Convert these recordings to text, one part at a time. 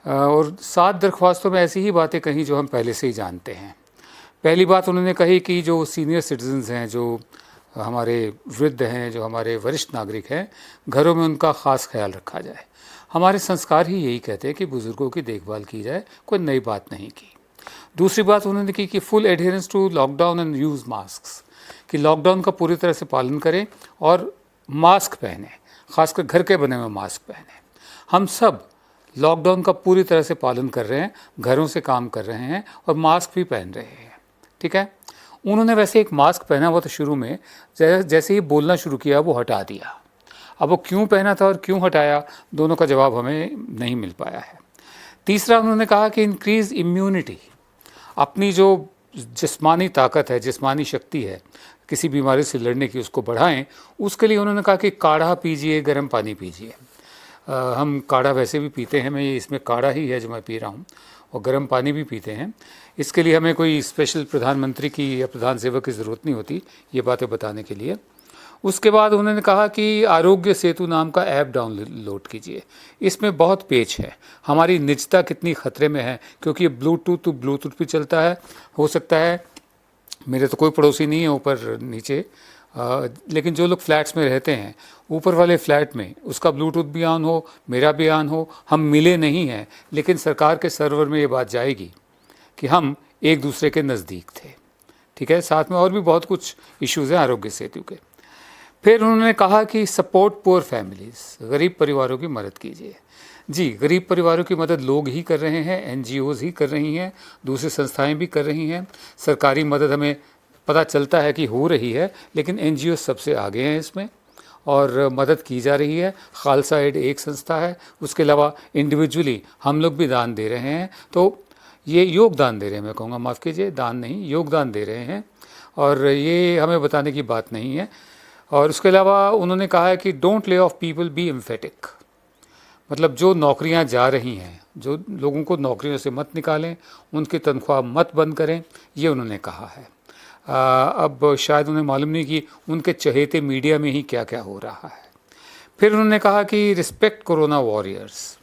और 7 दरख्वास्तों में ऐसी ही बातें कहीं जो हम पहले से ही जानते हैं। पहली बात उन्होंने कही कि जो सीनियर सिटीजन्स हैं, जो हमारे वृद्ध हैं, जो हमारे वरिष्ठ नागरिक हैं, घरों में उनका ख़ास ख्याल रखा जाए। हमारे संस्कार ही यही कहते हैं कि बुज़ुर्गों की देखभाल की जाए, कोई नई बात नहीं की। दूसरी बात उन्होंने की कि full adherence to lockdown and use mask, कि लॉकडाउन का पूरी तरह से पालन करें और मास्क पहने, खासकर घर के बने हुए मास्क पहने। हम सब लॉकडाउन का पूरी तरह से पालन कर रहे हैं, घरों से काम कर रहे हैं और मास्क भी पहन रहे हैं, ठीक है। उन्होंने वैसे एक मास्क पहना हुआ था शुरू में, जैसे ही बोलना शुरू किया वो हटा दिया। अब वो क्यों पहना था और क्यों हटाया, दोनों का जवाब हमें नहीं मिल पाया है। तीसरा उन्होंने कहा कि इंक्रीज़ इम्यूनिटी, अपनी जो जिस्मानी ताकत है, जिस्मानी शक्ति है किसी बीमारी से लड़ने की, उसको बढ़ाएं। उसके लिए उन्होंने कहा कि काढ़ा पीजिए, गर्म पानी पीजिए। हम काढ़ा वैसे भी पीते हैं, मैं ये इसमें काढ़ा ही है जो मैं पी रहा हूँ, और गर्म पानी भी पीते हैं। इसके लिए हमें कोई स्पेशल प्रधानमंत्री की या प्रधान सेवक की ज़रूरत नहीं होती ये बातें बताने के लिए। उसके बाद उन्होंने कहा कि आरोग्य सेतु नाम का ऐप डाउनलोड कीजिए। इसमें बहुत पेच है, हमारी निजता कितनी ख़तरे में है, क्योंकि ये ब्लूटूथ भी चलता है। हो सकता है, मेरे तो कोई पड़ोसी नहीं है ऊपर नीचे, लेकिन जो लोग फ्लैट्स में रहते हैं, ऊपर वाले फ्लैट में उसका ब्लूटूथ भी ऑन हो, मेरा भी ऑन हो, हम मिले नहीं हैं, लेकिन सरकार के सर्वर में ये बात जाएगी कि हम एक दूसरे के नज़दीक थे, ठीक है। साथ में और भी बहुत कुछ इश्यूज़ हैं आरोग्य सेतु के। फिर उन्होंने कहा कि सपोर्ट पुअर फैमिलीज़, गरीब परिवारों की मदद कीजिए। जी, गरीब परिवारों की मदद लोग ही कर रहे हैं, NGOs ही कर रही हैं, दूसरी संस्थाएं भी कर रही हैं। सरकारी मदद हमें पता चलता है कि हो रही है, लेकिन NGOs सबसे आगे हैं इसमें और मदद की जा रही है। खालसा एड एक संस्था है, उसके अलावा इंडिविजुअली हम लोग भी दान दे रहे हैं। तो ये योगदान दे रहे हैं, मैं कहूँगा, माफ़ कीजिए, दान नहीं, योगदान दे रहे हैं, और ये हमें बताने की बात नहीं है। और उसके अलावा उन्होंने कहा है कि don't lay off people, B emphatic, मतलब जो नौकरियां जा रही हैं, जो लोगों को नौकरियों से मत निकालें, उनकी तनख्वाह मत बंद करें, ये उन्होंने कहा है। अब शायद उन्हें मालूम नहीं कि उनके चहेते मीडिया में ही क्या क्या हो रहा है। फिर उन्होंने कहा कि रिस्पेक्ट कोरोना वॉरियर्स,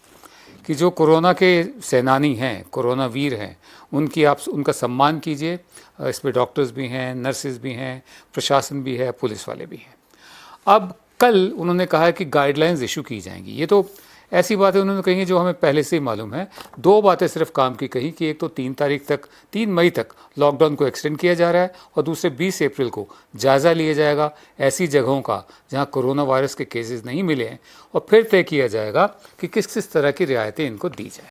कि जो कोरोना के सेनानी हैं, कोरोना वीर हैं, उनका सम्मान कीजिए। इसमें डॉक्टर्स भी हैं, नर्सेज भी हैं, प्रशासन भी है, पुलिस वाले भी हैं। अब कल उन्होंने कहा है कि गाइडलाइंस इशू की जाएंगी। ये तो ऐसी बातें उन्होंने कही हैं जो हमें पहले से ही मालूम है। 2 बातें सिर्फ काम की कही कि एक तो 3 मई तक लॉकडाउन को एक्सटेंड किया जा रहा है, और दूसरे 20 अप्रैल को जायज़ा लिया जाएगा ऐसी जगहों का जहां कोरोना वायरस के केसेस नहीं मिले हैं, और फिर तय किया जाएगा कि किस किस तरह की रियायतें इनको दी जाए।